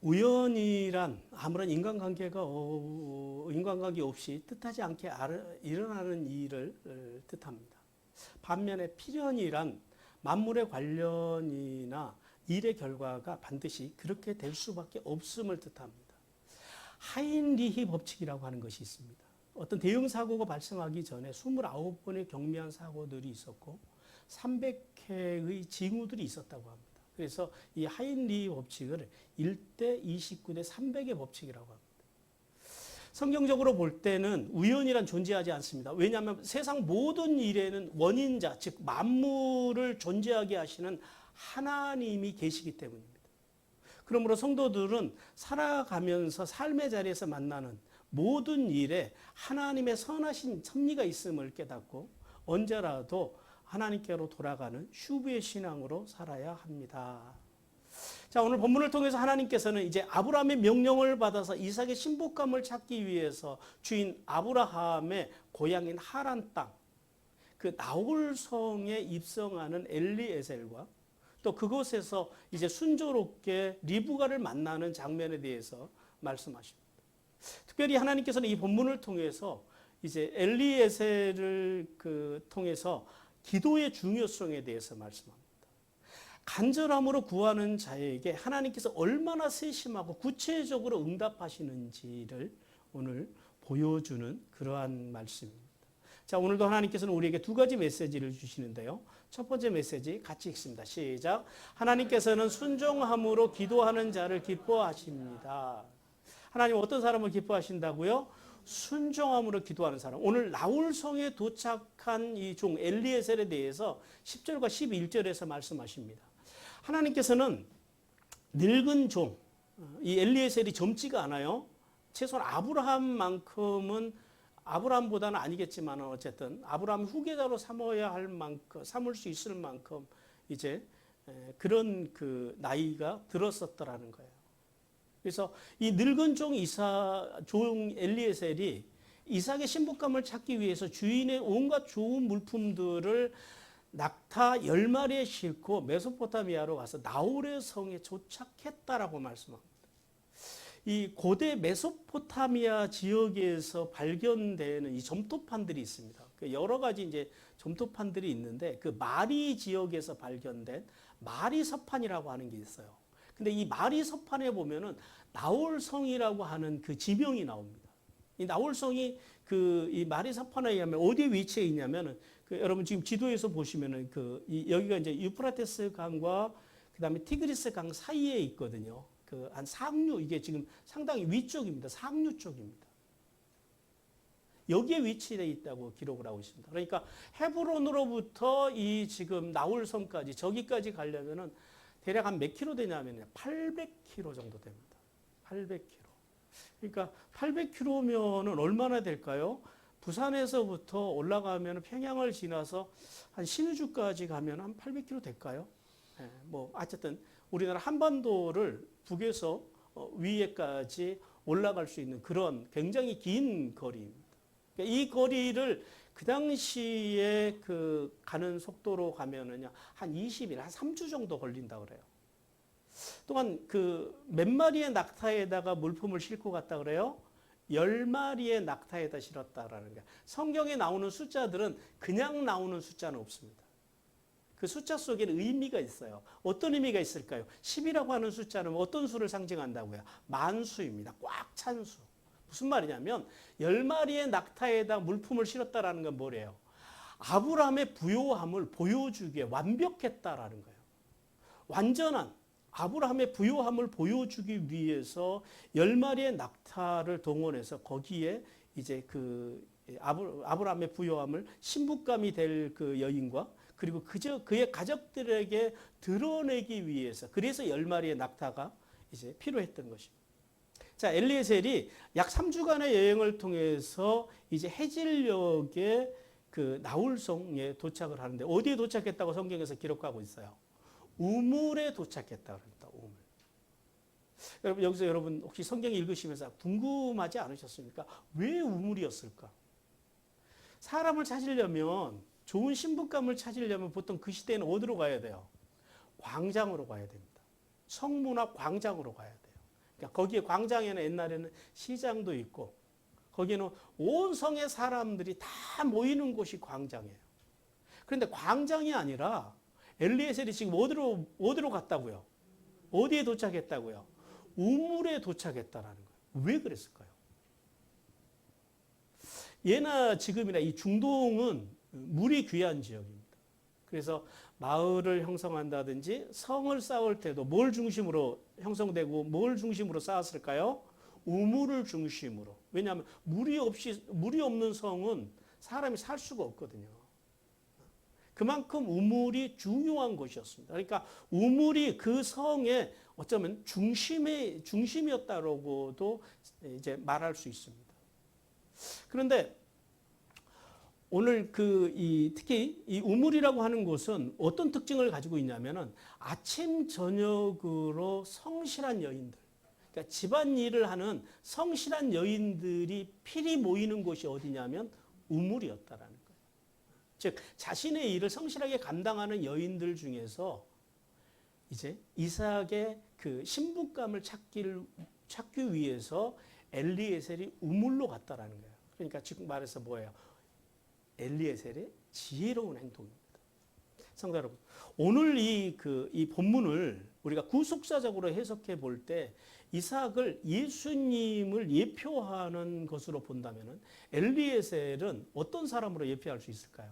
우연이란 아무런 인간관계 없이 뜻하지 않게 일어나는 일을 뜻합니다. 반면에 필연이란 만물의 관련이나 일의 결과가 반드시 그렇게 될 수밖에 없음을 뜻합니다. 하인리히 법칙이라고 하는 것이 있습니다. 어떤 대형 사고가 발생하기 전에 29번의 경미한 사고들이 있었고 300회의 징후들이 있었다고 합니다. 그래서 이 하인리 법칙을 1대 29대 300의 법칙이라고 합니다. 성경적으로 볼 때는 우연이란 존재하지 않습니다. 왜냐하면 세상 모든 일에는 원인자, 즉 만물을 존재하게 하시는 하나님이 계시기 때문입니다. 그러므로 성도들은 살아가면서 삶의 자리에서 만나는 모든 일에 하나님의 선하신 섭리가 있음을 깨닫고 언제라도 하나님께로 돌아가는 슈브의 신앙으로 살아야 합니다. 자, 오늘 본문을 통해서 하나님께서는 이제 아브라함의 명령을 받아서 이삭의 신복감을 찾기 위해서 주인 아브라함의 고향인 하란 땅, 그 나홀성에 입성하는 엘리에셀과 또 그곳에서 이제 순조롭게 리브가를 만나는 장면에 대해서 말씀하십니다. 특별히 하나님께서는 이 본문을 통해서 이제 엘리에셀을 통해서 기도의 중요성에 대해서 말씀합니다. 간절함으로 구하는 자에게 하나님께서 얼마나 세심하고 구체적으로 응답하시는지를 오늘 보여주는 그러한 말씀입니다. 자, 오늘도 하나님께서는 우리에게 두 가지 메시지를 주시는데요. 첫 번째 메시지 같이 읽습니다. 시작. 하나님께서는 순종함으로 기도하는 자를 기뻐하십니다. 하나님 어떤 사람을 기뻐하신다고요? 순종함으로 기도하는 사람. 오늘 나홀성에 도착한 이 종 엘리에셀에 대해서 10절과 11절에서 말씀하십니다. 하나님께서는 늙은 종, 이 엘리에셀이 젊지가 않아요. 최소한 아브라함만큼은 아브라함보다는 아니겠지만 어쨌든 아브라함 후계자로 삼아야 할 만큼, 삼을 수 있을 만큼 이제 그런 그 나이가 들었었더라는 거예요. 그래서 이 늙은 종 엘리에셀이 이삭의 신복감을 찾기 위해서 주인의 온갖 좋은 물품들을 낙타 10마리에 싣고 메소포타미아로 가서 나홀의 성에 도착했다라고 말씀합니다. 이 고대 메소포타미아 지역에서 발견되는 이 점토판들이 있습니다. 여러 가지 이제 점토판들이 있는데 그 마리 지역에서 발견된 마리 서판이라고 하는 게 있어요. 근데 이 마리 서판에 보면은 나홀성이라고 하는 그 지명이 나옵니다. 이 나홀성이 이 마리 서판에 의하면 어디에 위치해 있냐면은 여러분 지금 지도에서 보시면은 여기가 이제 유프라테스 강과 그다음에 티그리스 강 사이에 있거든요. 한 상류, 이게 지금 상당히 위쪽입니다. 상류 쪽입니다. 여기에 위치되어 있다고 기록을 하고 있습니다. 그러니까 헤브론으로부터 이 지금 나홀성까지 저기까지 가려면은 대략 한 몇 킬로 되냐면 800킬로 정도 됩니다. 800킬로. 그러니까 800킬로면은 얼마나 될까요? 부산에서부터 올라가면 평양을 지나서 한 신의주까지 가면 한 800킬로 될까요? 네, 뭐 어쨌든 우리나라 한반도를 북에서 위에까지 올라갈 수 있는 그런 굉장히 긴 거리입니다. 그러니까 이 거리를 그 당시에 가는 속도로 가면은요, 한 20일, 한 3주 정도 걸린다 그래요. 또한 몇 마리의 낙타에다가 물품을 싣고 갔다 그래요? 10마리의 낙타에다 실었다라는 거예요. 성경에 나오는 숫자들은 그냥 나오는 숫자는 없습니다. 그 숫자 속에는 의미가 있어요. 어떤 의미가 있을까요? 10이라고 하는 숫자는 어떤 수를 상징한다고요? 만수입니다. 꽉 찬 수. 무슨 말이냐면 10마리의 낙타에다 물품을 실었다라는 건 뭐래요? 아브라함의 부요함을 보여주기에 완벽했다라는 거예요. 완전한 아브라함의 부요함을 보여주기 위해서 10마리의 낙타를 동원해서 거기에 이제 아브라함의 부요함을 신부감이 될 그 여인과 그리고 그의 가족들에게 드러내기 위해서 그래서 10마리의 낙타가 이제 필요했던 것입니다. 자, 엘리에셀이 약 3주간의 여행을 통해서 이제 해질녘에 나홀성에 도착을 하는데 어디에 도착했다고 성경에서 기록하고 있어요? 우물에 도착했다고 합니다. 우물. 여러분 여기서 여러분 혹시 성경 읽으시면서 궁금하지 않으셨습니까? 왜 우물이었을까? 사람을 찾으려면 좋은 신부감을 찾으려면 보통 그 시대에는 어디로 가야 돼요? 광장으로 가야 됩니다. 성문화 광장으로 가야 돼요. 그러니까 거기에 광장에는 옛날에는 시장도 있고 거기에는 온 성의 사람들이 다 모이는 곳이 광장이에요. 그런데 광장이 아니라 엘리에셀이 지금 어디로 갔다고요? 어디에 도착했다고요? 우물에 도착했다라는 거예요. 왜 그랬을까요? 예나 지금이나 이 중동은 물이 귀한 지역입니다. 그래서 마을을 형성한다든지 성을 쌓을 때도 뭘 중심으로 형성되고 뭘 중심으로 쌓았을까요? 우물을 중심으로. 왜냐하면 물이 없는 성은 사람이 살 수가 없거든요. 그만큼 우물이 중요한 곳이었습니다. 그러니까 우물이 그 성의 어쩌면 중심이었다고도 이제 말할 수 있습니다. 그런데 오늘 특히 이 우물이라고 하는 곳은 어떤 특징을 가지고 있냐면은 아침 저녁으로 성실한 여인들, 그러니까 집안일을 하는 성실한 여인들이 필히 모이는 곳이 어디냐면 우물이었다라는 거예요. 즉 자신의 일을 성실하게 감당하는 여인들 중에서 이제 이삭의 그 신부감을 찾기 위해서 엘리에셀이 우물로 갔다라는 거예요. 그러니까 지금 말해서 뭐예요? 엘리에셀의 지혜로운 행동입니다. 성도 여러분, 오늘 이 본문을 우리가 구속사적으로 해석해 볼 때 이삭을 예수님을 예표하는 것으로 본다면은 엘리에셀은 어떤 사람으로 예표할 수 있을까요?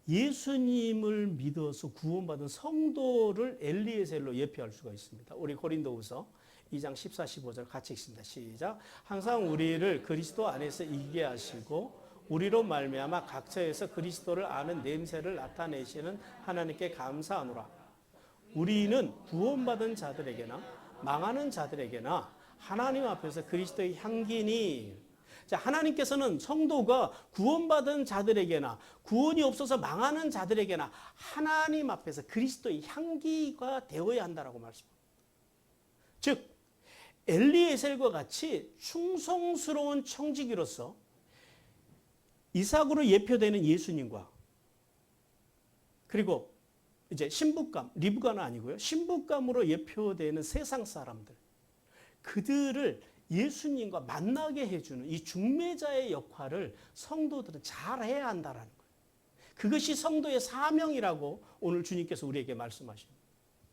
예수님을 믿어서 구원받은 성도를 엘리에셀로 예표할 수가 있습니다. 우리 고린도후서 2장 14, 15절 같이 읽습니다. 시작. 항상 우리를 그리스도 안에서 이기게 하시고 우리로 말미암아 각처에서 그리스도를 아는 냄새를 나타내시는 하나님께 감사하노라. 우리는 구원받은 자들에게나 망하는 자들에게나 하나님 앞에서 그리스도의 향기니. 자, 하나님께서는 성도가 구원받은 자들에게나 구원이 없어서 망하는 자들에게나 하나님 앞에서 그리스도의 향기가 되어야 한다라고 말씀합니다. 즉 엘리에셀과 같이 충성스러운 청지기로서 이삭으로 예표되는 예수님과 그리고 이제 신부감, 리브가는 아니고요. 신부감으로 예표되는 세상 사람들, 그들을 예수님과 만나게 해주는 이 중매자의 역할을 성도들은 잘 해야 한다는 거예요. 그것이 성도의 사명이라고 오늘 주님께서 우리에게 말씀하십니다.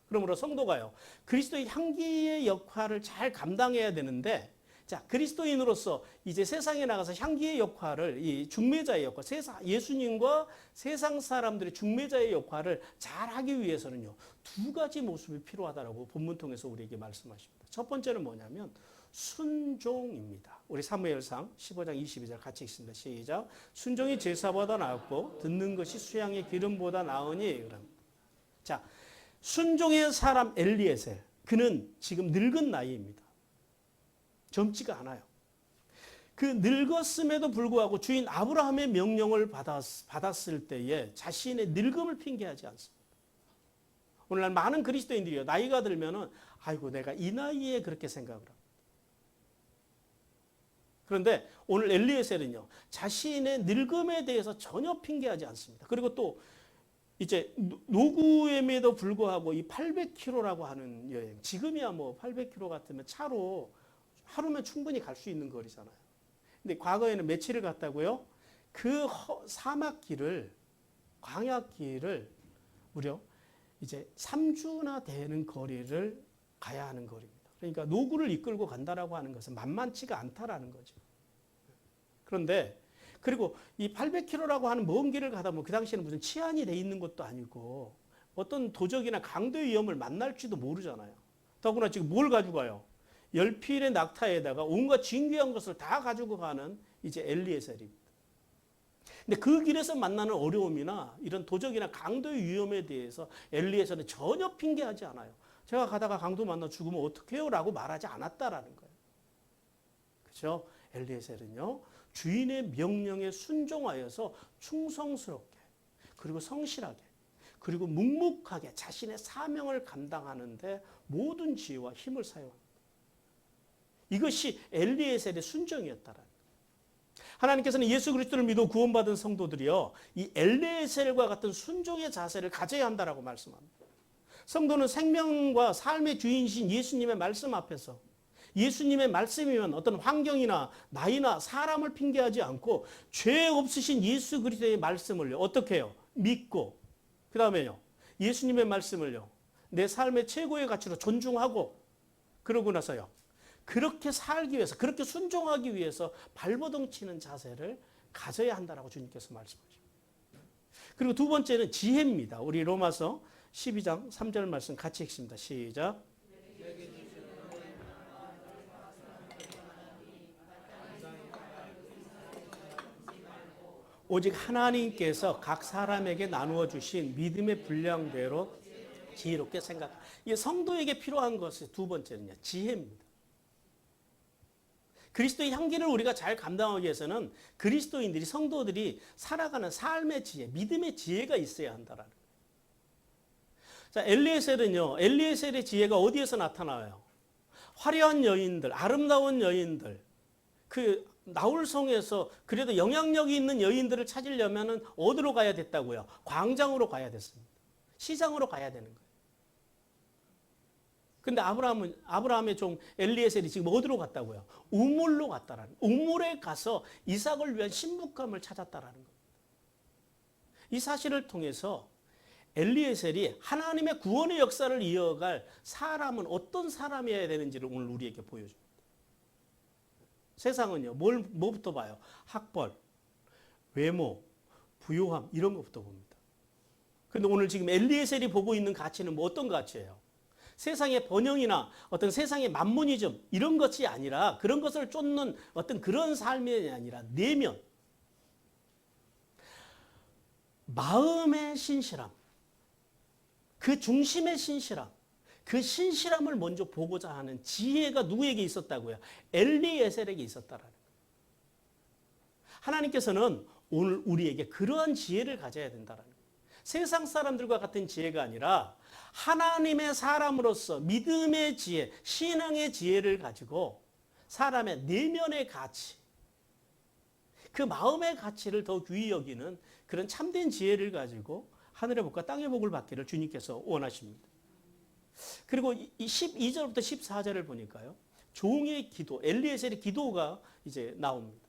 그러므로 성도가요, 그리스도의 향기의 역할을 잘 감당해야 되는데, 자, 그리스도인으로서 이제 세상에 나가서 향기의 역할을, 이 중매자의 역할, 예수님과 세상 사람들의 중매자의 역할을 잘 하기 위해서는요, 두 가지 모습이 필요하다라고 본문 통해서 우리에게 말씀하십니다. 첫 번째는 뭐냐면 순종입니다. 우리 사무엘상 15장 22절 같이 읽습니다. 시작. 순종이 제사보다 나았고 듣는 것이 수양의 기름보다 나으니. 그럼 자, 순종의 사람 엘리에셀, 그는 지금 늙은 나이입니다. 젊지가 않아요. 그 늙었음에도 불구하고 주인 아브라함의 명령을 받았을 때에 자신의 늙음을 핑계하지 않습니다. 오늘날 많은 그리스도인들이요, 나이가 들면은 아이고 내가 이 나이에 그렇게 생각을 합니다. 그런데 오늘 엘리에셀은요, 자신의 늙음에 대해서 전혀 핑계하지 않습니다. 그리고 또 이제 노구임에도 불구하고 이 800km라고 하는 여행, 지금이야 뭐 800km 같으면 차로 하루면 충분히 갈 수 있는 거리잖아요. 근데 과거에는 며칠을 갔다고요? 그 사막길을, 광야길을 무려 이제 3주나 되는 거리를 가야 하는 거리입니다. 그러니까 노구를 이끌고 간다라고 하는 것은 만만치가 않다라는 거죠. 그런데 그리고 이 800km라고 하는 먼 길을 가다 보면 그 당시에는 무슨 치안이 돼 있는 것도 아니고 어떤 도적이나 강도의 위험을 만날지도 모르잖아요. 더구나 지금 뭘 가지고 가요? 10필의 낙타에다가 온갖 진귀한 것을 다 가지고 가는 이제 엘리에셀입니다. 근데 그 길에서 만나는 어려움이나 이런 도적이나 강도의 위험에 대해서 엘리에셀은 전혀 핑계하지 않아요. 제가 가다가 강도 만나 죽으면 어떡해요? 라고 말하지 않았다라는 거예요. 그렇죠? 엘리에셀은요, 주인의 명령에 순종하여서 충성스럽게, 그리고 성실하게, 그리고 묵묵하게 자신의 사명을 감당하는데 모든 지혜와 힘을 사용합니다. 이것이 엘리에셀의 순종이었다라는 거예요. 하나님께서는 예수 그리스도를 믿어 구원받은 성도들이요, 이 엘리에셀과 같은 순종의 자세를 가져야 한다라고 말씀합니다. 성도는 생명과 삶의 주인이신 예수님의 말씀 앞에서 예수님의 말씀이면 어떤 환경이나 나이나 사람을 핑계하지 않고 죄 없으신 예수 그리스도의 말씀을요. 어떻게 해요? 믿고 그 다음에요. 예수님의 말씀을요. 내 삶의 최고의 가치로 존중하고 그러고 나서요. 그렇게 살기 위해서 그렇게 순종하기 위해서 발버둥 치는 자세를 가져야 한다라고 주님께서 말씀하십니다. 그리고 두 번째는 지혜입니다. 우리 로마서 12장 3절 말씀 같이 읽습니다. 시작. 오직 하나님께서 각 사람에게 나누어 주신 믿음의 분량대로 지혜롭게 생각. 이게 성도에게 필요한 것이 두 번째는요. 지혜입니다. 그리스도의 향기를 우리가 잘 감당하기 위해서는 그리스도인들이 성도들이 살아가는 삶의 지혜, 믿음의 지혜가 있어야 한다라는 거예요. 자, 엘리에셀은요. 엘리에셀의 지혜가 어디에서 나타나요? 화려한 여인들, 아름다운 여인들, 그 나홀성에서 그래도 영향력이 있는 여인들을 찾으려면 어디로 가야 됐다고요? 광장으로 가야 됐습니다. 시장으로 가야 되는 거예요. 근데 아브라함의 종 엘리에셀이 지금 어디로 갔다고요? 우물로 갔다라는, 우물에 가서 이삭을 위한 신부감을 찾았다라는 겁니다. 이 사실을 통해서 엘리에셀이 하나님의 구원의 역사를 이어갈 사람은 어떤 사람이어야 되는지를 오늘 우리에게 보여줍니다. 세상은요, 뭐부터 봐요? 학벌, 외모, 부유함, 이런 것부터 봅니다. 그런데 오늘 지금 엘리에셀이 보고 있는 가치는 뭐 어떤 가치예요? 세상의 번영이나 어떤 세상의 만문이즘, 이런 것이 아니라, 그런 것을 쫓는 어떤 그런 삶이 아니라, 내면, 마음의 신실함, 그 중심의 신실함, 그 신실함을 먼저 보고자 하는 지혜가 누구에게 있었다고요? 엘리에셀에게 있었다라는 거예요. 하나님께서는 오늘 우리에게 그러한 지혜를 가져야 된다라는 거예요. 세상 사람들과 같은 지혜가 아니라 하나님의 사람으로서 믿음의 지혜, 신앙의 지혜를 가지고 사람의 내면의 가치, 그 마음의 가치를 더 귀히 여기는 그런 참된 지혜를 가지고 하늘의 복과 땅의 복을 받기를 주님께서 원하십니다. 그리고 12절부터 14절을 보니까요. 종의 기도, 엘리에셀의 기도가 이제 나옵니다.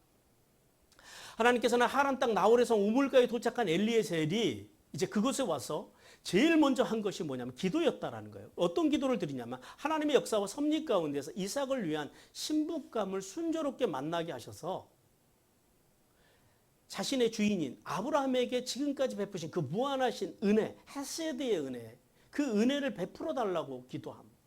하나님께서는 하란 땅 나홀에성 우물가에 도착한 엘리에셀이 이제 그곳에 와서 제일 먼저 한 것이 뭐냐면 기도였다라는 거예요. 어떤 기도를 드리냐면 하나님의 역사와 섭리 가운데서 이삭을 위한 신부감을 순조롭게 만나게 하셔서 자신의 주인인 아브라함에게 지금까지 베푸신 그 무한하신 은혜, 헤세드의 은혜, 그 은혜를 베풀어 달라고 기도합니다.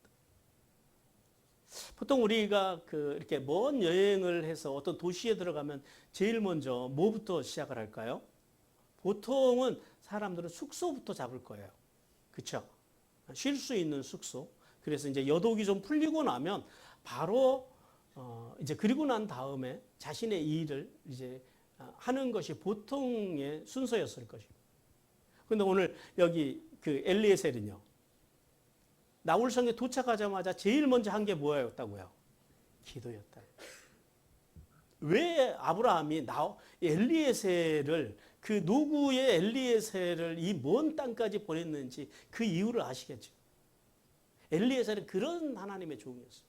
보통 우리가 이렇게 먼 여행을 해서 어떤 도시에 들어가면 제일 먼저 뭐부터 시작을 할까요? 보통은 사람들은 숙소부터 잡을 거예요. 그렇죠? 쉴 수 있는 숙소. 그래서 이제 여독이 좀 풀리고 나면 바로 이제 그리고 난 다음에 자신의 일을 이제 하는 것이 보통의 순서였을 것입니다. 그런데 오늘 여기 그 엘리에셀은요. 나홀성에 도착하자마자 제일 먼저 한 게 뭐였다고요? 기도였다. 왜 아브라함이 엘리에셀을 그 노구의 엘리에셀을 이 먼 땅까지 보냈는지 그 이유를 아시겠죠? 엘리에셀은 그런 하나님의 종이었어요.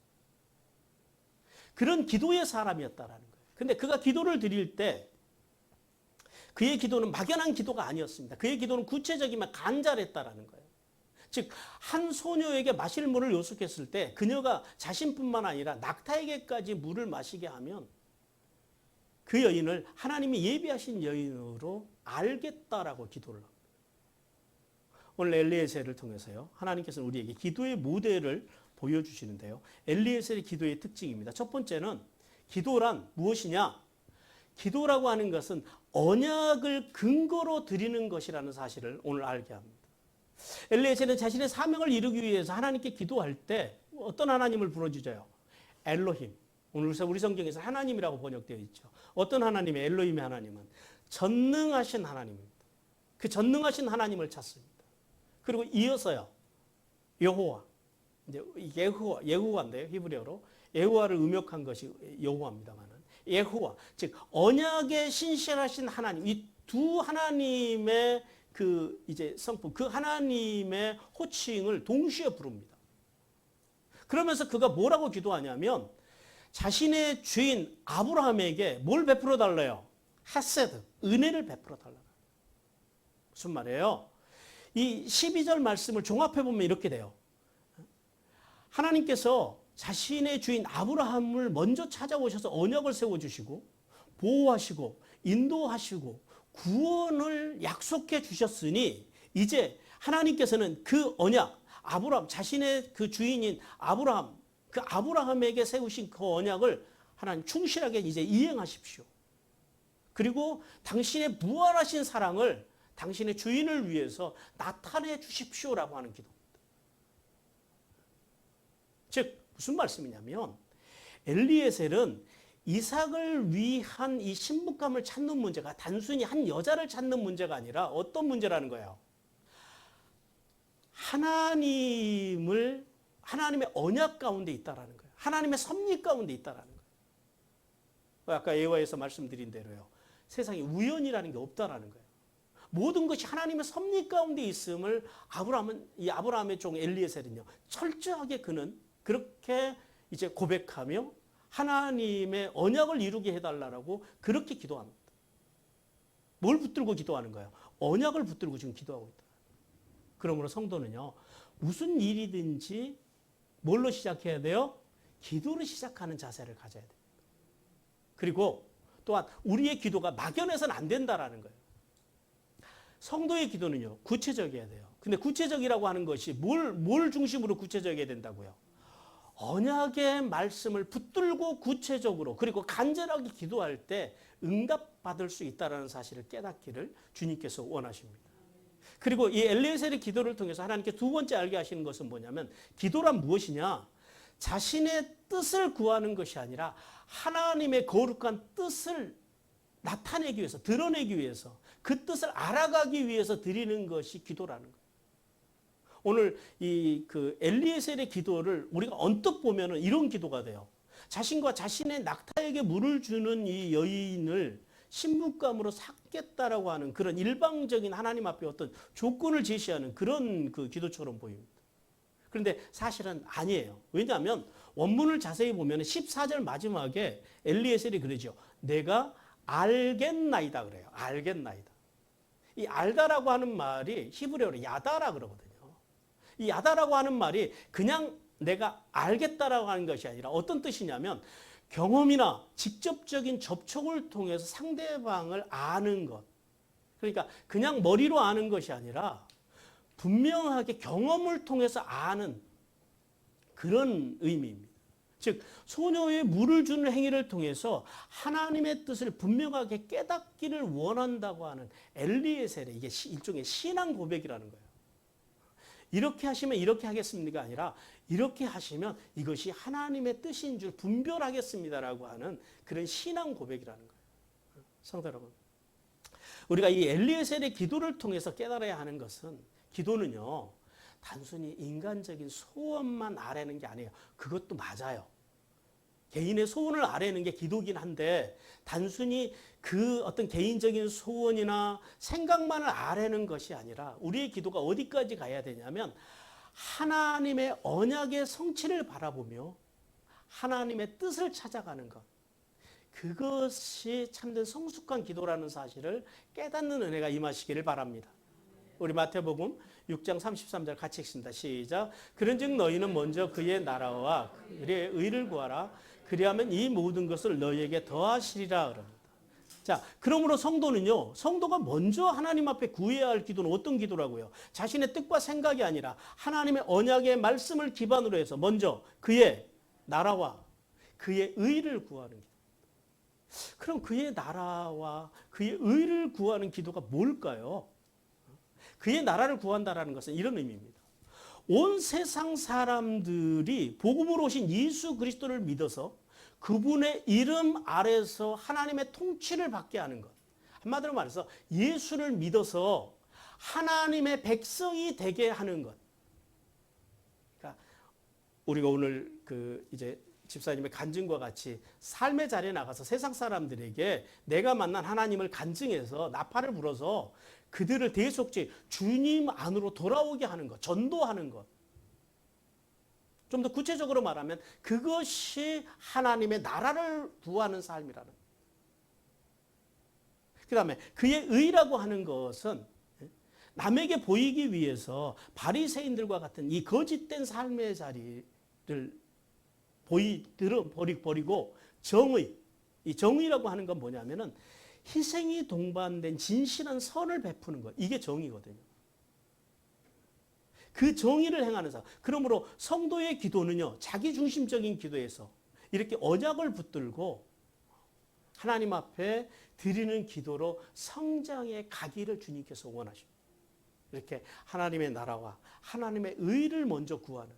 그런 기도의 사람이었다라는 거예요. 근데 그가 기도를 드릴 때 그의 기도는 막연한 기도가 아니었습니다. 그의 기도는 구체적이면 간절했다라는 거예요. 즉 한 소녀에게 마실 물을 요속했을 때 그녀가 자신뿐만 아니라 낙타에게까지 물을 마시게 하면 그 여인을 하나님이 예비하신 여인으로 알겠다라고 기도를 합니다. 오늘 엘리에셀을 통해서요. 하나님께서는 우리에게 기도의 모델을 보여주시는데요. 엘리에셀의 기도의 특징입니다. 첫 번째는 기도란 무엇이냐? 기도라고 하는 것은 언약을 근거로 드리는 것이라는 사실을 오늘 알게 합니다. 엘리에셀은 자신의 사명을 이루기 위해서 하나님께 기도할 때 어떤 하나님을 부르짖어요? 엘로힘. 오늘 우리 성경에서 하나님이라고 번역되어 있죠. 어떤 하나님의 엘로힘의 하나님은 전능하신 하나님입니다. 그 전능하신 하나님을 찾습니다. 그리고 이어서요. 여호와. 이제 예후와인데요. 히브리어로 예후와를 음역한 것이 여호와입니다만은 예후와 즉 언약의 신실하신 하나님 이 두 하나님의 그 이제 성품, 그 하나님의 호칭을 동시에 부릅니다. 그러면서 그가 뭐라고 기도하냐면 자신의 주인 아브라함에게 뭘 베풀어 달래요? 헤세드, 은혜를 베풀어 달라. 무슨 말이에요? 이 12절 말씀을 종합해 보면 이렇게 돼요. 하나님께서 자신의 주인 아브라함을 먼저 찾아오셔서 언약을 세워주시고 보호하시고 인도하시고 구원을 약속해 주셨으니 이제 하나님께서는 그 언약, 아브라함, 자신의 그 주인인 아브라함, 그 아브라함에게 세우신 그 언약을 하나님 충실하게 이제 이행하십시오. 그리고 당신의 무한하신 사랑을 당신의 주인을 위해서 나타내 주십시오라고 하는 기도입니다. 즉 무슨 말씀이냐면 엘리에셀은 이삭을 위한 이 신부감을 찾는 문제가 단순히 한 여자를 찾는 문제가 아니라 어떤 문제라는 거예요? 하나님의 언약 가운데 있다라는 거예요. 하나님의 섭리 가운데 있다라는 거예요. 아까 예화에서 말씀드린 대로요. 세상에 우연이라는 게 없다라는 거예요. 모든 것이 하나님의 섭리 가운데 있음을 이 아브라함의 종 엘리에셀은요, 철저하게 그는 그렇게 이제 고백하며 하나님의 언약을 이루게 해달라고 그렇게 기도합니다. 뭘 붙들고 기도하는 거예요? 언약을 붙들고 지금 기도하고 있다. 그러므로 성도는요, 무슨 일이든지 뭘로 시작해야 돼요? 기도로 시작하는 자세를 가져야 돼요. 그리고 또한 우리의 기도가 막연해서는 안 된다라는 거예요. 성도의 기도는요, 구체적이어야 돼요. 근데 구체적이라고 하는 것이 뭘 중심으로 구체적이어야 된다고요? 언약의 말씀을 붙들고 구체적으로 그리고 간절하게 기도할 때 응답받을 수 있다는 사실을 깨닫기를 주님께서 원하십니다. 그리고 이 엘리에셀의 기도를 통해서 하나님께 두 번째 알게 하시는 것은 뭐냐면 기도란 무엇이냐? 자신의 뜻을 구하는 것이 아니라 하나님의 거룩한 뜻을 나타내기 위해서, 드러내기 위해서, 그 뜻을 알아가기 위해서 드리는 것이 기도라는 거예요. 오늘 그 엘리에셀의 기도를 우리가 언뜻 보면은 이런 기도가 돼요. 자신과 자신의 낙타에게 물을 주는 이 여인을 신부감으로 삼겠다라고 하는 그런 일방적인 하나님 앞에 어떤 조건을 제시하는 그런 그 기도처럼 보입니다. 그런데 사실은 아니에요. 왜냐하면 원문을 자세히 보면 14절 마지막에 엘리에셀이 그러죠. 내가 알겠나이다 그래요. 알겠나이다. 이 알다라고 하는 말이 히브리어로 야다라 그러거든요. 이 야다라고 하는 말이 그냥 내가 알겠다라고 하는 것이 아니라 어떤 뜻이냐면 경험이나 직접적인 접촉을 통해서 상대방을 아는 것. 그러니까 그냥 머리로 아는 것이 아니라 분명하게 경험을 통해서 아는 그런 의미입니다. 즉 소녀의 물을 주는 행위를 통해서 하나님의 뜻을 분명하게 깨닫기를 원한다고 하는 엘리에셀의 이게 일종의 신앙 고백이라는 거예요. 이렇게 하시면 이렇게 하겠습니까? 아니라 이렇게 하시면 이것이 하나님의 뜻인 줄 분별하겠습니다라고 하는 그런 신앙 고백이라는 거예요. 성도 여러분, 우리가 이 엘리에셀의 기도를 통해서 깨달아야 하는 것은 기도는요, 단순히 인간적인 소원만 아뢰는 게 아니에요. 그것도 맞아요. 개인의 소원을 아뢰는 게 기도긴 한데 단순히 그 어떤 개인적인 소원이나 생각만을 아뢰는 것이 아니라 우리의 기도가 어디까지 가야 되냐면 하나님의 언약의 성취를 바라보며 하나님의 뜻을 찾아가는 것. 그것이 참된 성숙한 기도라는 사실을 깨닫는 은혜가 임하시기를 바랍니다. 우리 마태복음 6장 33절 같이 읽습니다. 시작. 그런즉 너희는 먼저 그의 나라와 그의 의를 구하라. 그리하면 이 모든 것을 너희에게 더하시리라 그럽니다. 자, 그러므로 성도는요, 성도가 먼저 하나님 앞에 구해야 할 기도는 어떤 기도라고요? 자신의 뜻과 생각이 아니라 하나님의 언약의 말씀을 기반으로 해서 먼저 그의 나라와 그의 의를 구하는 기도. 그럼 그의 나라와 그의 의를 구하는 기도가 뭘까요? 그의 나라를 구한다라는 것은 이런 의미입니다. 온 세상 사람들이 복음으로 오신 예수 그리스도를 믿어서 그분의 이름 아래서 하나님의 통치를 받게 하는 것. 한마디로 말해서 예수를 믿어서 하나님의 백성이 되게 하는 것. 그러니까 우리가 오늘 이제 집사님의 간증과 같이 삶의 자리에 나가서 세상 사람들에게 내가 만난 하나님을 간증해서 나팔을 불어서 그들을 대속죄 주님 안으로 돌아오게 하는 것, 전도하는 것. 좀 더 구체적으로 말하면 그것이 하나님의 나라를 구하는 삶이라는 것. 그 다음에 그의 의라고 하는 것은 남에게 보이기 위해서 바리새인들과 같은 이 거짓된 삶의 자리를 버리고 정의, 이 정의라고 하는 건 뭐냐면은 희생이 동반된 진실한 선을 베푸는 것. 이게 정의거든요. 그 정의를 행하는 사람. 그러므로 성도의 기도는요, 자기중심적인 기도에서 이렇게 언약을 붙들고 하나님 앞에 드리는 기도로 성장에 가기를 주님께서 원하십니다. 이렇게 하나님의 나라와 하나님의 의를 먼저 구하는,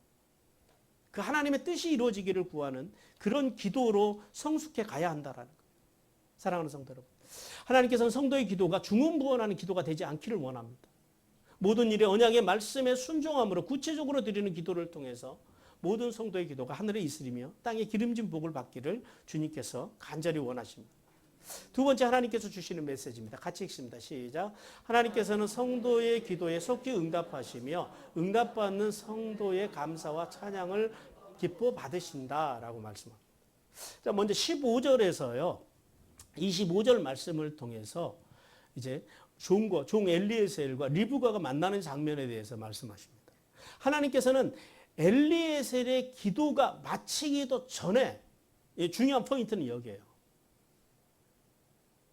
그 하나님의 뜻이 이루어지기를 구하는 그런 기도로 성숙해 가야 한다라는 거예요. 사랑하는 성도 여러분, 하나님께서는 성도의 기도가 중언부언하는 기도가 되지 않기를 원합니다. 모든 일에 언약의 말씀에 순종함으로 구체적으로 드리는 기도를 통해서 모든 성도의 기도가 하늘에 이스리며 땅에 기름진 복을 받기를 주님께서 간절히 원하십니다. 두 번째, 하나님께서 주시는 메시지입니다. 같이 읽습니다. 시작. 하나님께서는 성도의 기도에 속히 응답하시며 응답받는 성도의 감사와 찬양을 기뻐 받으신다라고 말씀합니다. 자, 먼저 15절에서요. 25절 말씀을 통해서 이제 종 엘리에셀과 리브가가 만나는 장면에 대해서 말씀하십니다. 하나님께서는 엘리에셀의 기도가 마치기도 전에, 중요한 포인트는 여기에요.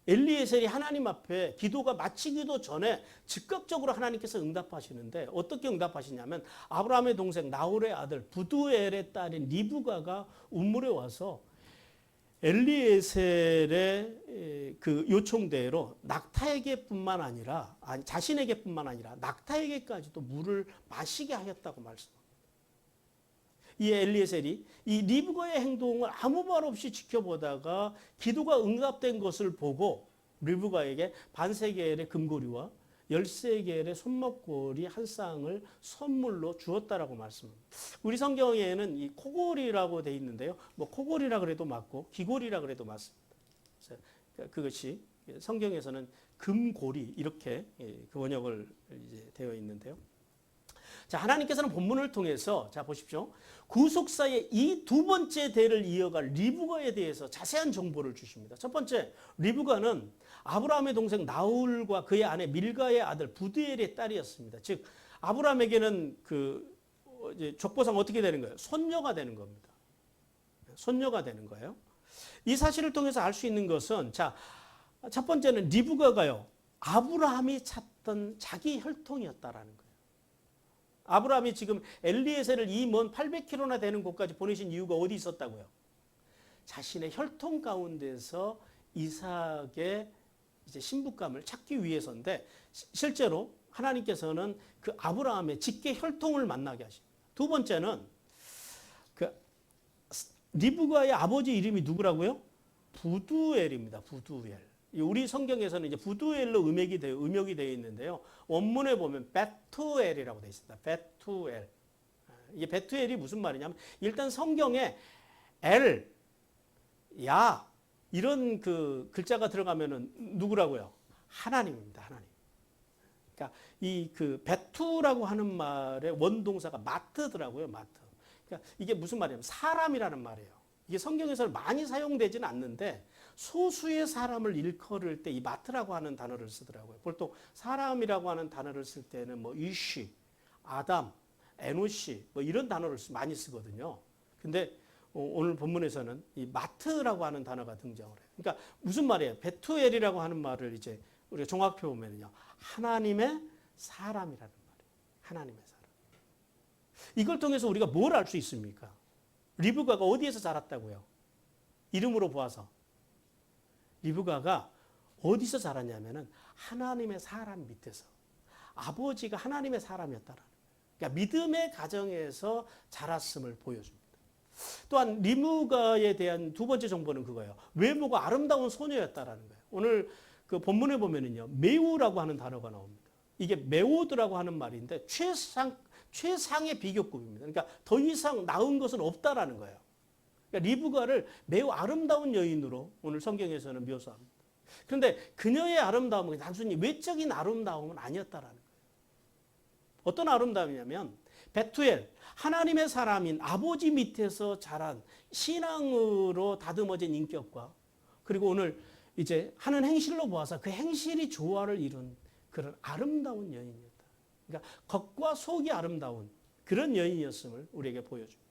엘리에셀이 하나님 앞에 기도가 마치기도 전에 즉각적으로 하나님께서 응답하시는데, 어떻게 응답하시냐면 아브라함의 동생 나홀의 아들 부두엘의 딸인 리브가가 우물에 와서 엘리에셀의 그 요청대로 낙타에게뿐만 아니라, 자신에게뿐만 아니라 낙타에게까지도 물을 마시게 하였다고 말씀합니다. 이 엘리에셀이 이 리브가의 행동을 아무 말 없이 지켜보다가 기도가 응답된 것을 보고 리브가에게 반세겔의 금고리와 13개의 손목고리 한 쌍을 선물로 주었다라고 말씀합니다. 우리 성경에는 이 코골이라고 되어 있는데요. 뭐 코골이라 그래도 맞고 기골이라 그래도 맞습니다. 그것이 성경에서는 금고리 이렇게 그 번역을 이제 되어 있는데요. 자, 하나님께서는 본문을 통해서 자 보십시오. 구속사의 이 두 번째 대를 이어갈 리브가에 대해서 자세한 정보를 주십니다. 첫 번째, 리브가는 아브라함의 동생 나홀과 그의 아내 밀가의 아들 부두엘의 딸이었습니다. 즉 아브라함에게는 그 이제 족보상 어떻게 되는 거예요? 손녀가 되는 겁니다. 손녀가 되는 거예요. 이 사실을 통해서 알 수 있는 것은, 자, 첫 번째는 리브가가요, 아브라함이 찾던 자기 혈통이었다라는 거예요. 아브라함이 지금 엘리에셀을 이 먼 800km나 되는 곳까지 보내신 이유가 어디 있었다고요? 자신의 혈통 가운데서 이삭의 이제 신부감을 찾기 위해서인데, 실제로 하나님께서는 그 아브라함의 직계 혈통을 만나게 하십니다. 두 번째는 그 리브가의 아버지 이름이 누구라고요? 부두엘입니다. 부두엘. 우리 성경에서는 이제 부두엘로 음역이 되어 있는데요. 원문에 보면 베투엘이라고 되어 있습니다. 베투엘. 이게 베투엘이 무슨 말이냐면, 일단 성경에 엘, 야 이런 그 글자가 들어가면은 누구라고요? 하나님입니다. 하나님. 그러니까 이 그 베투라고 하는 말의 원동사가 마트더라고요. 마트. 그러니까 이게 무슨 말이냐면 사람이라는 말이에요. 이게 성경에서는 많이 사용되지는 않는데 소수의 사람을 일컬을 때 이 마트라고 하는 단어를 쓰더라고요. 보통 사람이라고 하는 단어를 쓸 때는 뭐 이쉬, 아담, 에노시 뭐 이런 단어를 많이 쓰거든요. 근데 오늘 본문에서는 이 마트라고 하는 단어가 등장을 해요. 그러니까 무슨 말이에요? 베투엘이라고 하는 말을 이제 우리가 종합해 보면요, 하나님의 사람이라는 말이에요. 하나님의 사람. 이걸 통해서 우리가 뭘 알 수 있습니까? 리브가가 어디에서 자랐다고요? 이름으로 보아서. 리브가가 어디서 자랐냐면은 하나님의 사람 밑에서. 아버지가 하나님의 사람이었다라는 거예요. 그러니까 믿음의 가정에서 자랐음을 보여줍니다. 또한 리브가에 대한 두 번째 정보는 그거예요. 외모가 아름다운 소녀였다라는 거예요. 오늘 그 본문에 보면은요, 메우라고 하는 단어가 나옵니다. 이게 메오드라고 하는 말인데 최상의 비교급입니다. 그러니까 더 이상 나은 것은 없다라는 거예요. 그러니까 리브가를 매우 아름다운 여인으로 오늘 성경에서는 묘사합니다. 그런데 그녀의 아름다움은 단순히 외적인 아름다움은 아니었다라는 거예요. 어떤 아름다움이냐면 베투엘, 하나님의 사람인 아버지 밑에서 자란 신앙으로 다듬어진 인격과 그리고 오늘 이제 하는 행실로 보아서 그 행실이 조화를 이룬 그런 아름다운 여인이었다. 그러니까 겉과 속이 아름다운 그런 여인이었음을 우리에게 보여줍니다.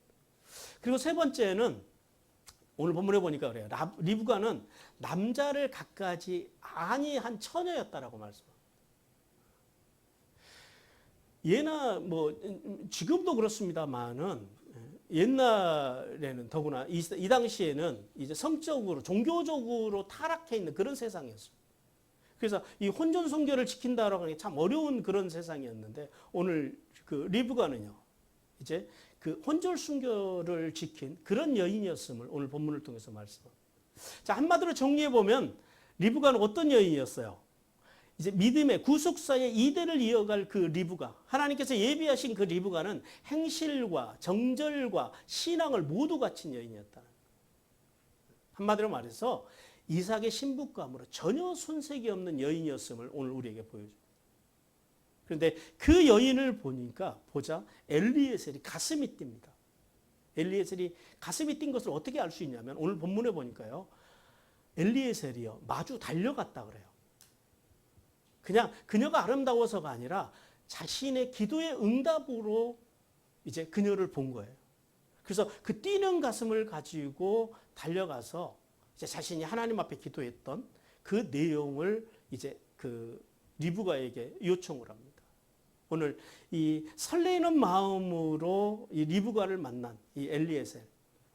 그리고 세 번째는 오늘 본문에 보니까 그래요. 리브가는 남자를 갖가지 아니한 처녀였다라고 말씀합니다. 예나 뭐 지금도 그렇습니다만은 옛날에는 더구나 이 당시에는 이제 성적으로 종교적으로 타락해 있는 그런 세상이었습니다. 그래서 이 혼전 순결을 지킨다라고 하는 게 참 어려운 그런 세상이었는데 오늘 그 리브가는요 이제 그 혼전 순결을 지킨 그런 여인이었음을 오늘 본문을 통해서 말씀합니다. 자, 한마디로 정리해 보면 리브가는 어떤 여인이었어요? 이제 믿음의 구속사의 이대를 이어갈 그 리브가, 하나님께서 예비하신 그 리브가는 행실과 정절과 신앙을 모두 갖춘 여인이었다는 거예요. 한마디로 말해서 이삭의 신부감으로 전혀 손색이 없는 여인이었음을 오늘 우리에게 보여줍니다. 그런데 그 여인을 보자 엘리에셀이 가슴이 뜁니다. 엘리에셀이 가슴이 뛴 것을 어떻게 알 수 있냐면 오늘 본문에 보니까요. 엘리에셀이요 마주 달려갔다 그래요. 그냥 그녀가 아름다워서가 아니라 자신의 기도의 응답으로 이제 그녀를 본 거예요. 그래서 그 뛰는 가슴을 가지고 달려가서 이제 자신이 하나님 앞에 기도했던 그 내용을 이제 그 리브가에게 요청을 합니다. 오늘 이 설레이는 마음으로 이 리브가를 만난 이 엘리에셀,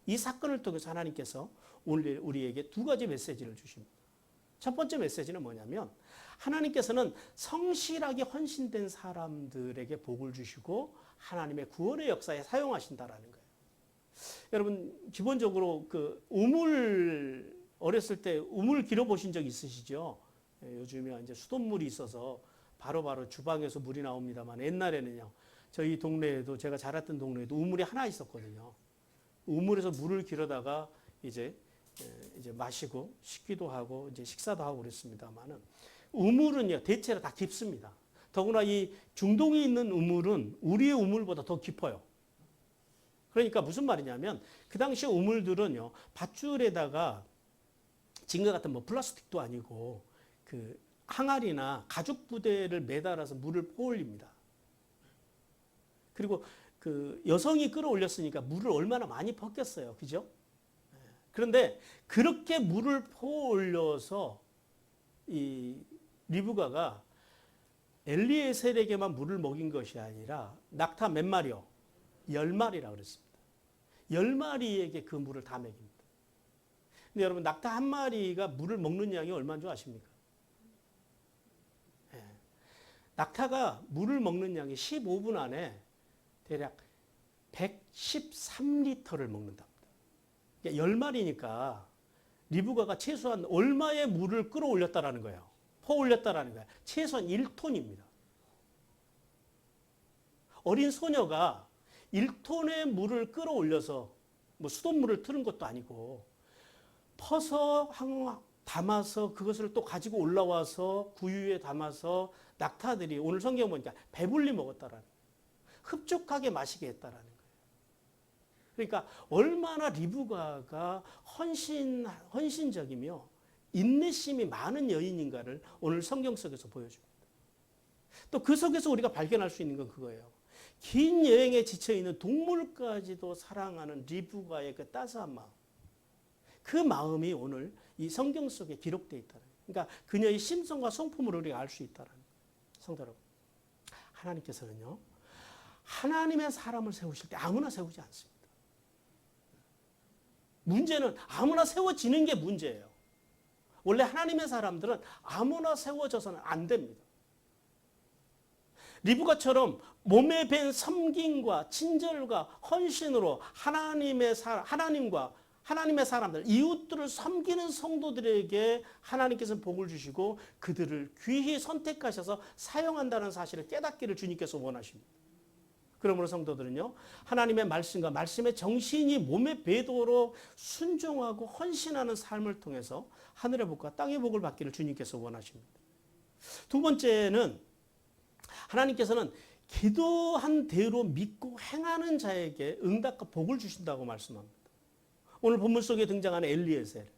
이 사건을 통해서 하나님께서 오늘 우리에게 두 가지 메시지를 주십니다. 첫 번째 메시지는 뭐냐면 하나님께서는 성실하게 헌신된 사람들에게 복을 주시고 하나님의 구원의 역사에 사용하신다라는 거예요. 여러분 기본적으로 그 우물 어렸을 때 우물 길어 보신 적 있으시죠? 요즘에 이제 수돗물이 있어서 바로바로 주방에서 물이 나옵니다만 옛날에는요. 저희 동네에도 제가 자랐던 동네에도 우물이 하나 있었거든요. 우물에서 물을 길어다가 이제 마시고 씻기도 하고 이제 식사도 하고 그랬습니다만은 우물은요 대체로 다 깊습니다. 더구나 이 중동에 있는 우물은 우리의 우물보다 더 깊어요. 그러니까 무슨 말이냐면 그 당시 우물들은요 밧줄에다가 지금과 같은 뭐 플라스틱도 아니고 그 항아리나 가죽 부대를 매달아서 물을 퍼올립니다. 그리고 그 여성이 끌어올렸으니까 물을 얼마나 많이 퍼겠어요, 그죠? 그런데 그렇게 물을 퍼올려서 이 리브가가 엘리에셀에게만 물을 먹인 것이 아니라 낙타 몇 마리요? 10마리라고 그랬습니다. 10마리에게 그 물을 다 먹입니다. 근데 여러분 낙타 한 마리가 물을 먹는 양이 얼마인 줄 아십니까? 네. 낙타가 물을 먹는 양이 15분 안에 대략 113리터를 먹는답니다. 10마리니까 리브가가 최소한 얼마의 물을 끌어올렸다라는 거예요. 퍼올렸다라는 거예요. 최소한 1톤입니다. 어린 소녀가 1톤의 물을 끌어올려서 뭐 수돗물을 트는 것도 아니고 퍼서 담아서 그것을 또 가지고 올라와서 구유에 담아서 낙타들이 오늘 성경 보니까 배불리 먹었다라는 거예요. 흡족하게 마시게 했다라는 거예요. 그러니까 얼마나 리브가가 헌신적이며 인내심이 많은 여인인가를 오늘 성경 속에서 보여줍니다. 또 그 속에서 우리가 발견할 수 있는 건 그거예요. 긴 여행에 지쳐있는 동물까지도 사랑하는 리브가의 그 따스한 마음. 그 마음이 오늘 이 성경 속에 기록되어 있다는 거예요. 그러니까 그녀의 심성과 성품을 우리가 알 수 있다는 거예요. 성도 여러분, 하나님께서는요. 하나님의 사람을 세우실 때 아무나 세우지 않습니다. 문제는 아무나 세워지는 게 문제예요. 원래 하나님의 사람들은 아무나 세워져서는 안 됩니다. 리브가처럼 몸에 밴 섬김과 친절과 헌신으로 하나님과 하나님의 사람들, 이웃들을 섬기는 성도들에게 하나님께서는 복을 주시고 그들을 귀히 선택하셔서 사용한다는 사실을 깨닫기를 주님께서 원하십니다. 그러므로 성도들은요, 하나님의 말씀과 말씀의 정신이 몸에 배도록 순종하고 헌신하는 삶을 통해서 하늘의 복과 땅의 복을 받기를 주님께서 원하십니다. 두 번째는 하나님께서는 기도한 대로 믿고 행하는 자에게 응답과 복을 주신다고 말씀합니다. 오늘 본문 속에 등장하는 엘리에셀.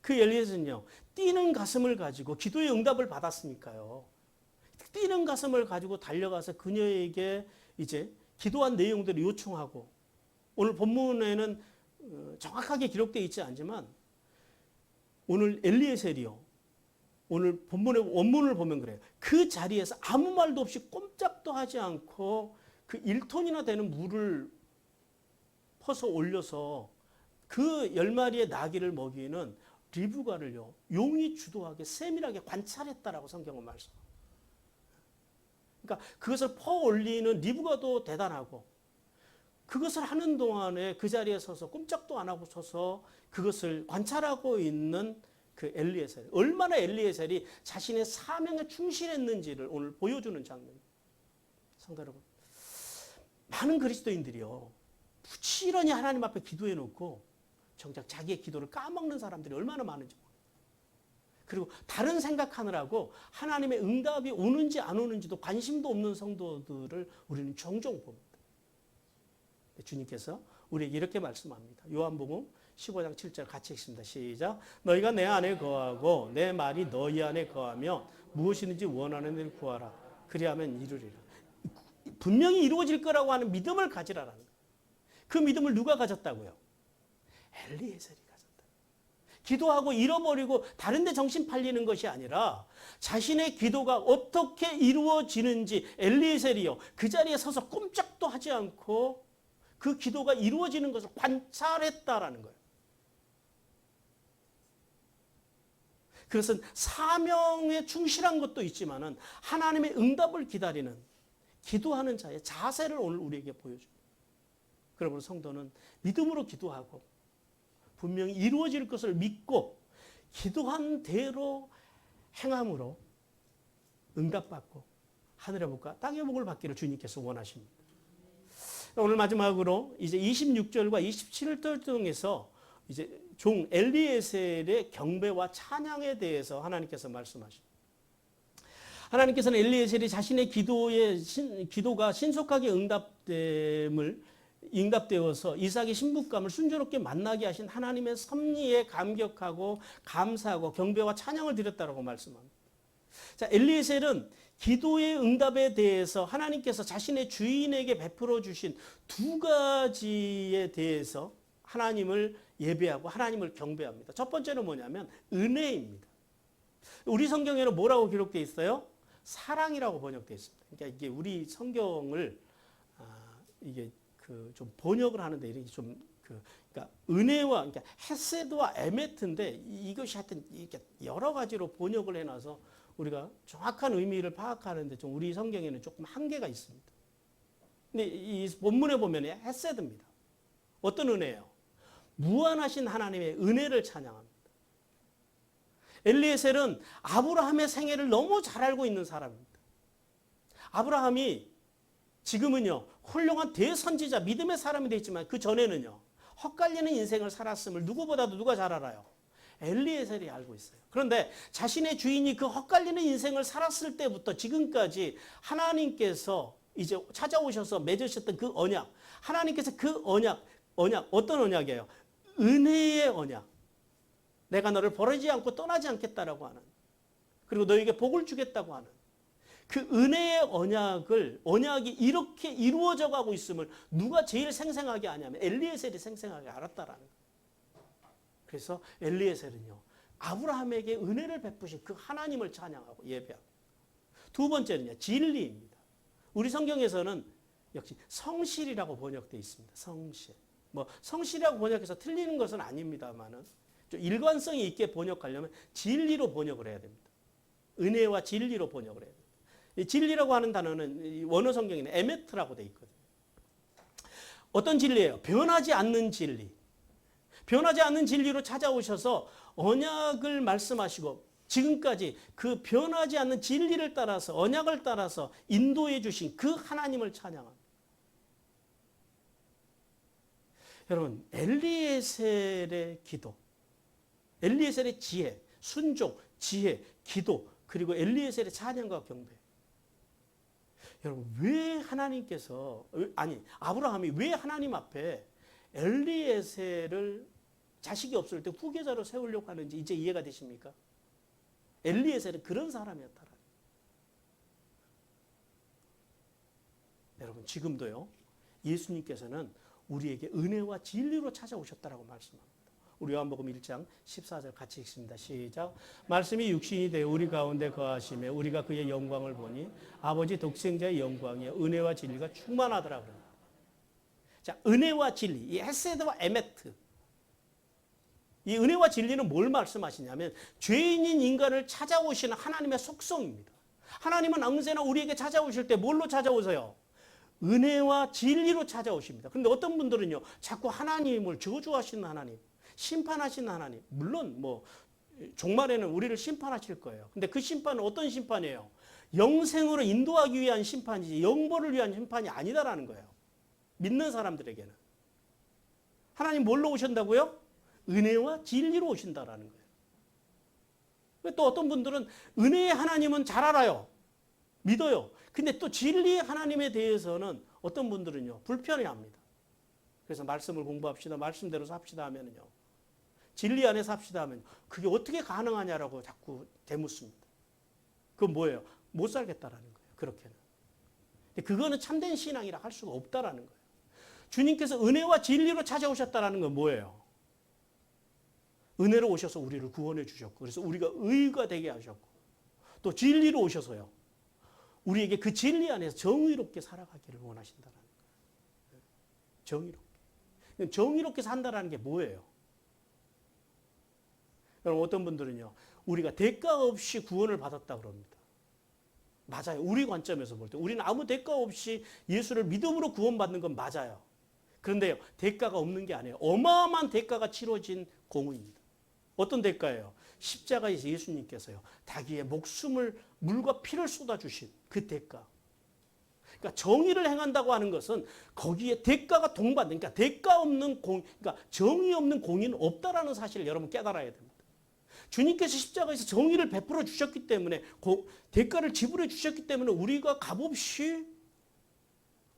그 엘리에셀은요, 뛰는 가슴을 가지고 기도의 응답을 받았으니까요. 뛰는 가슴을 가지고 달려가서 그녀에게 이제 기도한 내용들을 요청하고, 오늘 본문에는 정확하게 기록되어 있지 않지만 오늘 엘리에셀이요, 오늘 본문의 원문을 보면 그래요. 그 자리에서 아무 말도 없이 꼼짝도 하지 않고 그 1톤이나 되는 물을 퍼서 올려서 그 10마리의 나귀를 먹이는 리브가를요, 용이 주도하게 세밀하게 관찰했다라고 성경은 말씀합니다. 그러니까 그것을 퍼 올리는 리브가도 대단하고, 그것을 하는 동안에 그 자리에 서서 꼼짝도 안 하고 서서 그것을 관찰하고 있는 그 엘리에셀, 얼마나 엘리에셀이 자신의 사명에 충실했는지를 오늘 보여주는 장면입니다. 성도 여러분, 많은 그리스도인들이요, 부지런히 하나님 앞에 기도해 놓고 정작 자기의 기도를 까먹는 사람들이 얼마나 많은지 모릅니다. 그리고 다른 생각하느라고 하나님의 응답이 오는지 안 오는지도 관심도 없는 성도들을 우리는 종종 봅니다. 주님께서 우리에게 이렇게 말씀합니다. 요한복음 15장 7절 같이 읽습니다. 시작. 너희가 내 안에 거하고 내 말이 너희 안에 거하며 무엇이든지 원하는 일을 구하라. 그리하면 이루리라. 분명히 이루어질 거라고 하는 믿음을 가지라라는 거예요. 그 믿음을 누가 가졌다고요? 엘리에셀이 가졌다. 기도하고 잃어버리고 다른 데 정신 팔리는 것이 아니라 자신의 기도가 어떻게 이루어지는지 엘리에셀이요, 그 자리에 서서 꼼짝도 하지 않고 그 기도가 이루어지는 것을 관찰했다라는 거예요. 그것은 사명에 충실한 것도 있지만은 하나님의 응답을 기다리는 기도하는 자의 자세를 오늘 우리에게 보여줍니다. 그러므로 성도는 믿음으로 기도하고 분명히 이루어질 것을 믿고 기도한 대로 행함으로 응답받고 하늘의 복과 땅의 복을 받기를 주님께서 원하십니다. 오늘 마지막으로 이제 26절과 27절 중에서 이제 종 엘리에셀의 경배와 찬양에 대해서 하나님께서 말씀하십니다. 하나님께서는 엘리에셀이 자신의 기도가 신속하게 응답되어서 이삭의 신부감을 순조롭게 만나게 하신 하나님의 섭리에 감격하고 감사하고 경배와 찬양을 드렸다고 말씀합니다. 자, 엘리에셀은 기도의 응답에 대해서 하나님께서 자신의 주인에게 베풀어 주신 두 가지에 대해서 하나님을 예배하고 하나님을 경배합니다. 첫 번째는 뭐냐면 은혜입니다. 우리 성경에는 뭐라고 기록되어 있어요? 사랑이라고 번역되어 있습니다. 그러니까 이게 우리 성경을 이게 좀 번역을 하는데 이렇게 그러니까 은혜와, 그러니까 헤세드와 에메트인데 이것이 하여튼 이렇게 여러 가지로 번역을 해놔서 우리가 정확한 의미를 파악하는데 좀 우리 성경에는 조금 한계가 있습니다. 근데 이 본문에 보면 헤세드입니다. 어떤 은혜예요? 무한하신 하나님의 은혜를 찬양합니다. 엘리에셀은 아브라함의 생애를 너무 잘 알고 있는 사람입니다. 아브라함이 지금은요, 훌륭한 대선지자, 믿음의 사람이 되었지만 그 전에는요, 헛갈리는 인생을 살았음을 누구보다도 누가 잘 알아요? 엘리에셀이 알고 있어요. 그런데 자신의 주인이 그 헛갈리는 인생을 살았을 때부터 지금까지 하나님께서 이제 찾아오셔서 맺으셨던 그 언약, 하나님께서 그 언약 어떤 언약이에요? 은혜의 언약. 내가 너를 버리지 않고 떠나지 않겠다라고 하는, 그리고 너에게 복을 주겠다고 하는 그 은혜의 언약이 이렇게 이루어져 가고 있음을 누가 제일 생생하게 아냐면 엘리에셀이 생생하게 알았다라는 거예요. 그래서 엘리에셀은요, 아브라함에게 은혜를 베푸신 그 하나님을 찬양하고 예배하고. 두 번째는요, 진리입니다. 우리 성경에서는 역시 성실이라고 번역되어 있습니다. 성실. 성실이라고 번역해서 틀리는 것은 아닙니다만은 좀 일관성이 있게 번역하려면 진리로 번역을 해야 됩니다. 은혜와 진리로 번역을 해야 됩니다. 이 진리라고 하는 단어는 원어 성경에는 에메트라고 되어 있거든요. 어떤 진리예요? 변하지 않는 진리. 변하지 않는 진리로 찾아오셔서 언약을 말씀하시고 지금까지 그 변하지 않는 진리를 따라서 언약을 따라서 인도해 주신 그 하나님을 찬양합니다. 여러분, 엘리에셀의 기도, 엘리에셀의 지혜, 순종, 지혜, 기도, 그리고 엘리에셀의 찬양과 경배. 여러분, 왜 하나님께서, 아브라함이 왜 하나님 앞에 엘리에셀을 자식이 없을 때 후계자로 세우려고 하는지 이제 이해가 되십니까? 엘리에셀은 그런 사람이었다라. 여러분, 지금도요, 예수님께서는 우리에게 은혜와 진리로 찾아오셨다라고 말씀합니다. 우리 요한복음 1장 14절 같이 읽습니다. 시작. 말씀이 육신이 되어 우리 가운데 거하시매 우리가 그의 영광을 보니 아버지 독생자의 영광이요 은혜와 진리가 충만하더라 그럽니다. 자, 은혜와 진리, 이 헤세드와 에메트. 이 은혜와 진리는 뭘 말씀하시냐면 죄인인 인간을 찾아오시는 하나님의 속성입니다. 하나님은 언제나 우리에게 찾아오실 때 뭘로 찾아오세요? 은혜와 진리로 찾아오십니다. 그런데 어떤 분들은요, 자꾸 하나님을 저주하시는 하나님, 심판하시는 하나님, 물론 종말에는 우리를 심판하실 거예요. 근데 그 심판은 어떤 심판이에요? 영생으로 인도하기 위한 심판이지 영벌을 위한 심판이 아니다라는 거예요. 믿는 사람들에게는. 하나님 뭘로 오신다고요? 은혜와 진리로 오신다라는 거예요. 또 어떤 분들은 은혜의 하나님은 잘 알아요. 믿어요. 근데 또 진리의 하나님에 대해서는 어떤 분들은요, 불편해합니다. 그래서 말씀을 공부합시다, 말씀대로 삽시다 하면은요, 진리 안에 삽시다 하면 그게 어떻게 가능하냐라고 자꾸 되묻습니다. 그건 뭐예요? 못 살겠다라는 거예요. 그렇게는. 근데 그거는 참된 신앙이라 할 수가 없다라는 거예요. 주님께서 은혜와 진리로 찾아오셨다라는 건 뭐예요? 은혜로 오셔서 우리를 구원해 주셨고, 그래서 우리가 의가 되게 하셨고, 또 진리로 오셔서요, 우리에게 그 진리 안에서 정의롭게 살아가기를 원하신다는 거예요. 정의롭게. 정의롭게 산다는 게 뭐예요? 여러분, 어떤 분들은요, 우리가 대가 없이 구원을 받았다 그럽니다. 맞아요. 우리 관점에서 볼 때 우리는 아무 대가 없이 예수를 믿음으로 구원받는 건 맞아요. 그런데요, 대가가 없는 게 아니에요. 어마어마한 대가가 치러진 공의입니다. 어떤 대가예요? 십자가에서 예수님께서요, 자기의 목숨을 물과 피를 쏟아주신 그 대가. 그러니까 정의를 행한다고 하는 것은 거기에 대가가 동반된, 그러니까 대가 없는 그러니까 정의 없는 공의는 없다라는 사실을 여러분 깨달아야 됩니다. 주님께서 십자가에서 정의를 베풀어 주셨기 때문에, 대가를 지불해 주셨기 때문에 우리가 값없이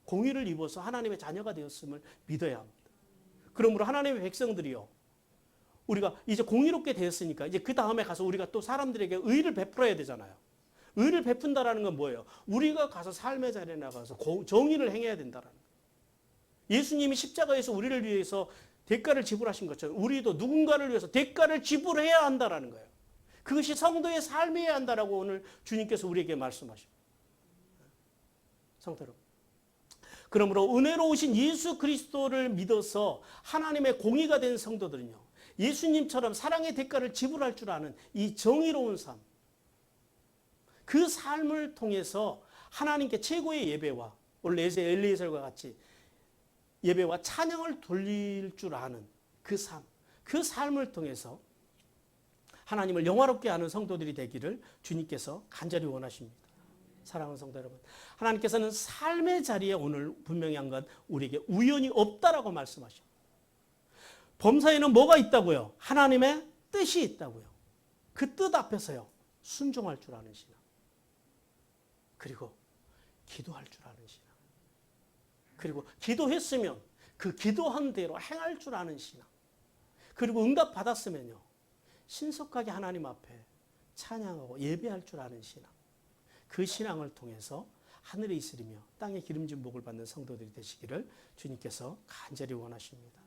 공의를 입어서 하나님의 자녀가 되었음을 믿어야 합니다. 그러므로 하나님의 백성들이요, 우리가 이제 공의롭게 되었으니까 이제 그 다음에 가서 우리가 또 사람들에게 의를 베풀어야 되잖아요. 의를 베푼다라는 건 뭐예요? 우리가 가서 삶의 자리에 나가서 정의를 행해야 된다라는 거예요. 예수님이 십자가에서 우리를 위해서 대가를 지불하신 것처럼 우리도 누군가를 위해서 대가를 지불해야 한다라는 거예요. 그것이 성도의 삶이어야 한다라고 오늘 주님께서 우리에게 말씀하십니다. 성도 여러분, 그러므로 은혜로 오신 예수 그리스도를 믿어서 하나님의 공의가 된 성도들은요, 예수님처럼 사랑의 대가를 지불할 줄 아는 이 정의로운 삶, 그 삶을 통해서 하나님께 최고의 예배와 오늘 엘리에셀과 같이 예배와 찬양을 돌릴 줄 아는 그 삶, 그 삶을 통해서 하나님을 영화롭게 하는 성도들이 되기를 주님께서 간절히 원하십니다. 사랑하는 성도 여러분, 하나님께서는 삶의 자리에 오늘 분명히 한 건 우리에게 우연이 없다라고 말씀하십니다. 범사에는 뭐가 있다고요? 하나님의 뜻이 있다고요. 그 뜻 앞에서요, 순종할 줄 아는 신앙, 그리고 기도할 줄 아는 신앙, 그리고 기도했으면 그 기도한 대로 행할 줄 아는 신앙, 그리고 응답 받았으면요, 신속하게 하나님 앞에 찬양하고 예배할 줄 아는 신앙, 그 신앙을 통해서 하늘에 있으리며 땅에 기름진 복을 받는 성도들이 되시기를 주님께서 간절히 원하십니다.